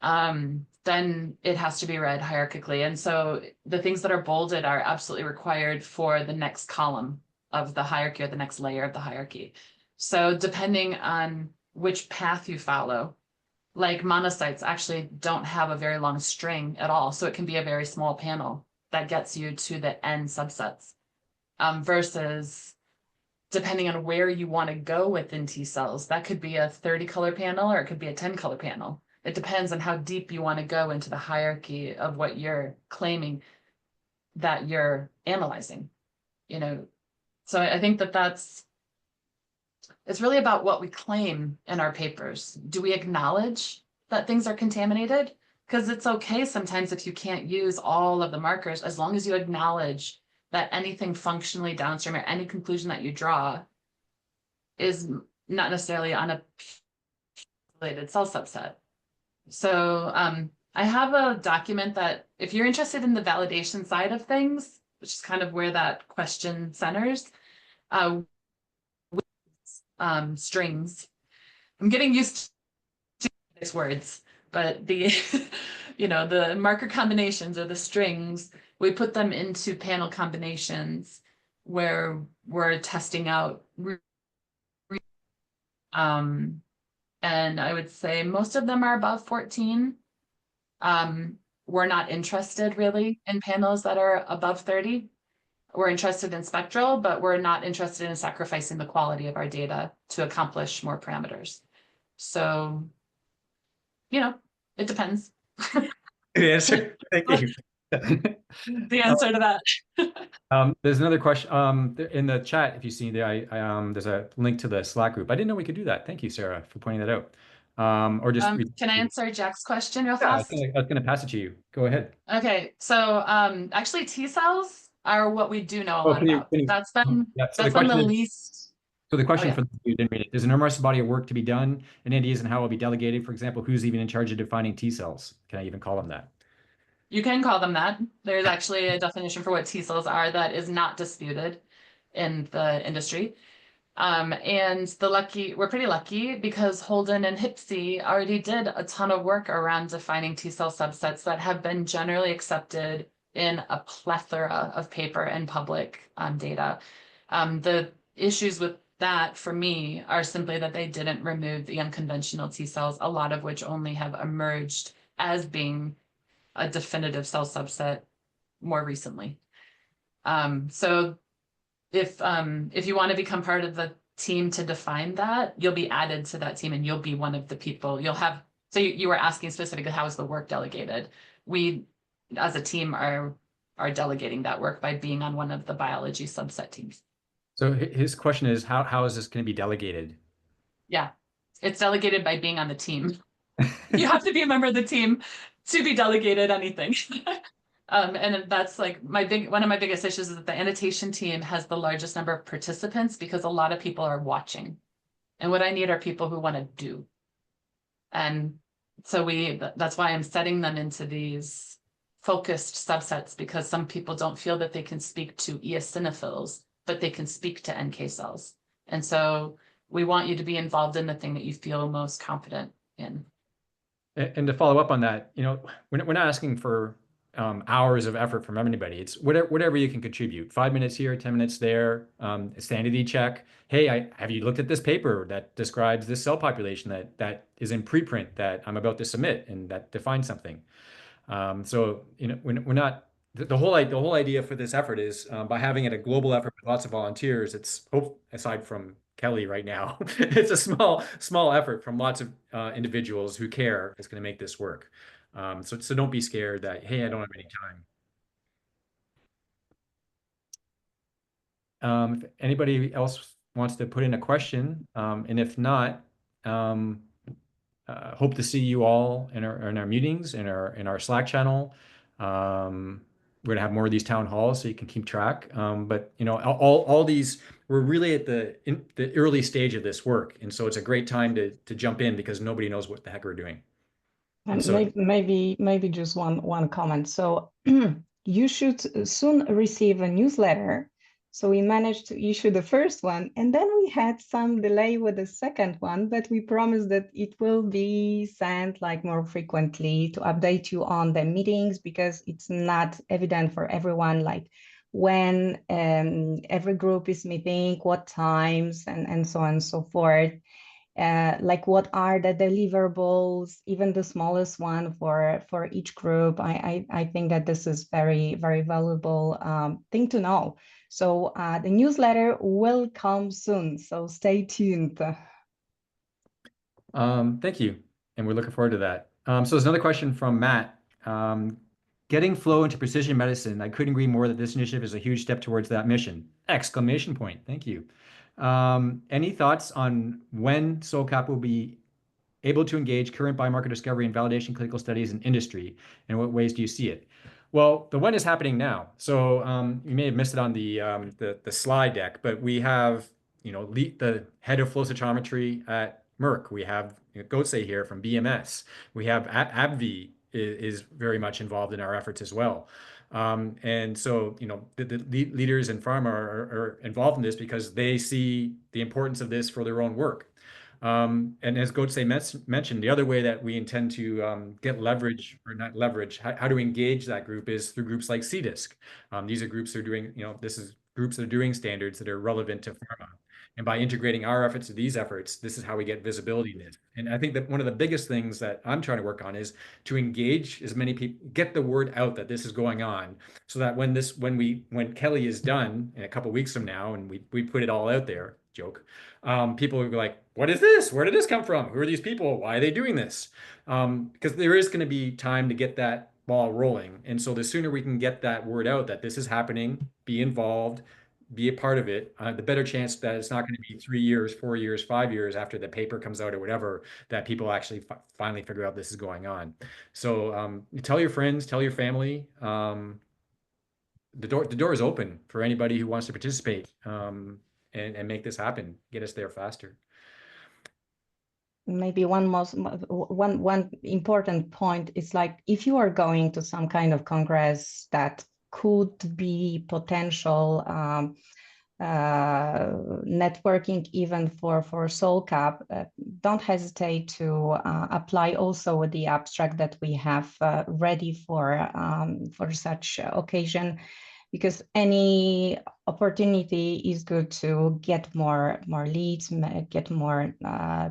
then it has to be read hierarchically. And so the things that are bolded are absolutely required for the next column of the hierarchy or the next layer of the hierarchy. So depending on which path you follow, like monocytes actually don't have a very long string at all. So it can be a very small panel that gets you to the end subsets, versus depending on where you want to go within T cells, that could be a 30 color panel or it could be a 10 color panel. It depends on how deep you want to go into the hierarchy of what you're claiming that you're analyzing, you know. So I think it's really about what we claim in our papers. Do we acknowledge that things are contaminated? Because it's okay sometimes if you can't use all of the markers, as long as you acknowledge that anything functionally downstream or any conclusion that you draw is not necessarily on a related cell subset. So I have a document that if you're interested in the validation side of things, which is kind of where that question centers, strings. I'm getting used to these words, but the, you know, the marker combinations or the strings, we put them into panel combinations where we're testing out. And I would say most of them are above 14. We're not interested really in panels that are above 30. We're interested in spectral, but we're not interested in sacrificing the quality of our data to accomplish more parameters. So, you know, it depends. The answer. Thank you. The answer to that. There's another question in the chat. If you see there, there's a link to the Slack group. I didn't know we could do that. Thank you, Sarah, for pointing that out. Or just Can I answer Jack's question real yeah, fast? I was going to pass it to you. Go ahead. Okay, so actually T cells are what we do know a lot about. That's been the least. So the question yeah. for you didn't read it. There's an enormous body of work to be done, and ideas and how it will be delegated. For example, who's even in charge of defining T cells? Can I even call them that? You can call them that. There's actually a definition for what T cells are that is not disputed in the industry. And we're pretty lucky because Holden and Hipsey already did a ton of work around defining T cell subsets that have been generally accepted in a plethora of paper and public data. The issues with that for me are simply that they didn't remove the unconventional T cells, a lot of which only have emerged as being a definitive cell subset more recently. So if you want to become part of the team to define that, you'll be added to that team and you'll be one of the people. So you were asking specifically how is the work delegated? We as a team are delegating that work by being on one of the biology subset teams. So his question is how is this going to be delegated? Yeah, it's delegated by being on the team. You have to be a member of the team to be delegated anything. And that's like one of my biggest issues is that the annotation team has the largest number of participants because a lot of people are watching. And what I need are people who want to do. And so that's why I'm setting them into these focused subsets, because some people don't feel that they can speak to eosinophils, but they can speak to NK cells. And so we want you to be involved in the thing that you feel most confident in. And to follow up on that, we're not asking for hours of effort from anybody. It's whatever you can contribute. 5 minutes here, 10 minutes there. A sanity check. Hey, have you looked at this paper that describes this cell population that is in preprint that I'm about to submit and that defines something? So we're not the whole idea for this effort is by having it a global effort with lots of volunteers. It's aside from Kelly right now, it's a small effort from lots of individuals who care. It's going to make this work. So don't be scared that hey, I don't have any time. If anybody else wants to put in a question, and if not, hope to see you all in our meetings, in our Slack channel. We're gonna have more of these town halls so you can keep track. But all these, we're really at in the early stage of this work, and so it's a great time to jump in because nobody knows what the heck we're doing. And so maybe just one comment. So you should soon receive a newsletter. So we managed to issue the first one, and then we had some delay with the second one, but we promised that it will be sent like more frequently to update you on the meetings, because it's not evident for everyone, like when every group is meeting, what times, and so on and so forth. Like what are the deliverables, even the smallest one for each group. I think that this is very, very valuable thing to know. So the newsletter will come soon, so stay tuned. Thank you, and we're looking forward to that. So there's another question from Matt. Getting flow into precision medicine. I couldn't agree more that this initiative is a huge step towards that mission! Exclamation point. Thank you. Any thoughts on when SOULCAP will be able to engage current biomarker discovery and validation clinical studies in industry, and what ways do you see it? Well, the when is happening now. So you may have missed it on the slide deck, but we have the head of flow cytometry at Merck. We have Gotse here from BMS. We have AbbVie is very much involved in our efforts as well. And so, the leaders in pharma are involved in this because they see the importance of this for their own work. And as Gotse mentioned, the other way that we intend to get leverage, or not leverage, how to engage that group is through groups like CDISC. These are groups that are doing, this is groups that are doing standards that are relevant to pharma. And by integrating our efforts to these efforts, this is how we get visibility in it. And I think that one of the biggest things that I'm trying to work on is to engage as many people, get the word out that this is going on, so that when Kelly is done in a couple of weeks from now, and we put it all out there, joke, people will be like, what is this? Where did this come from? Who are these people? Why are they doing this? Because there is going to be time to get that ball rolling. And so the sooner we can get that word out that this is happening, be involved, be a part of it, the better chance that it's not going to be 3 years, 4 years, 5 years after the paper comes out or whatever, that people actually finally figure out this is going on. So tell your friends, tell your family. The door is open for anybody who wants to participate and make this happen, get us there faster. Maybe one important point is, like, if you are going to some kind of congress that could be potential networking even for SOULCAP, don't hesitate to apply also with the abstract that we have ready for such occasion, because any opportunity is good to get more leads, get more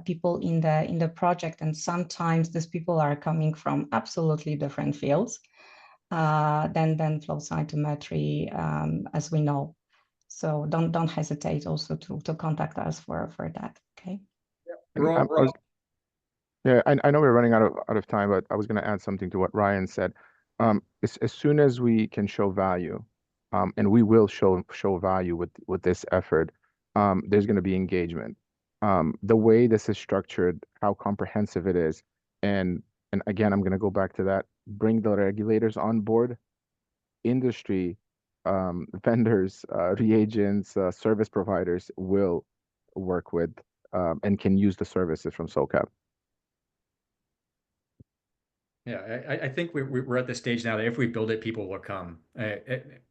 people in the project. And sometimes these people are coming from absolutely different fields than flow cytometry, as we know. So don't hesitate also to contact us for that. Okay. Yeah, I know we're running out of time, but I was going to add something to what Ryan said. As soon as we can show value, and we will show value with this effort, there's going to be engagement. The way this is structured, how comprehensive it is, and again, I'm going to go back to that. Bring the regulators on board, industry, vendors, reagents, service providers will work with and can use the services from SOULCAP. Yeah, I think we're at the stage now that if we build it, people will come.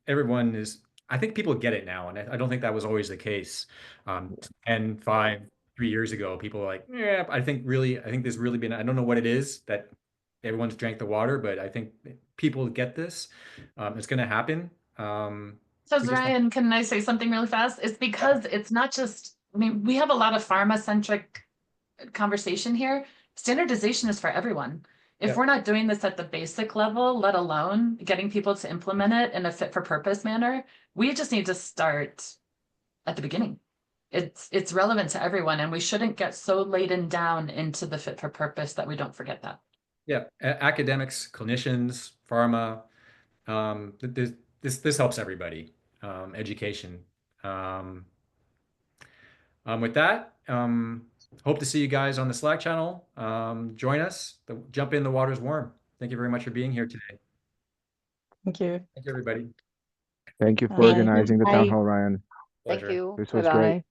Everyone is, I think people get it now, and I don't think that was always the case. 10, 5, 3 years ago, people were like, yeah, I think there's really been, I don't know what it is that everyone's drank the water, but I think people get this. It's going to happen. So we just- Ryan, can I say something really fast? It's because it's not just, I mean, we have a lot of pharma-centric conversation here. Standardization is for everyone. If Yeah. we're not doing this at the basic level, let alone getting people to implement it in a fit for purpose manner, we just need to start at the beginning. It's relevant to everyone, and we shouldn't get so laden down into the fit for purpose that we don't forget that. Yeah, academics, clinicians, pharma, this helps everybody. Education. With that, hope to see you guys on the Slack channel. Join us. Jump in, the water's warm. Thank you very much for being here today. Thank you. Thank you, everybody. Thank you for Bye. organizing the town Bye. hall, Ryan. Thank Pleasure. you. This was great. Bye-bye.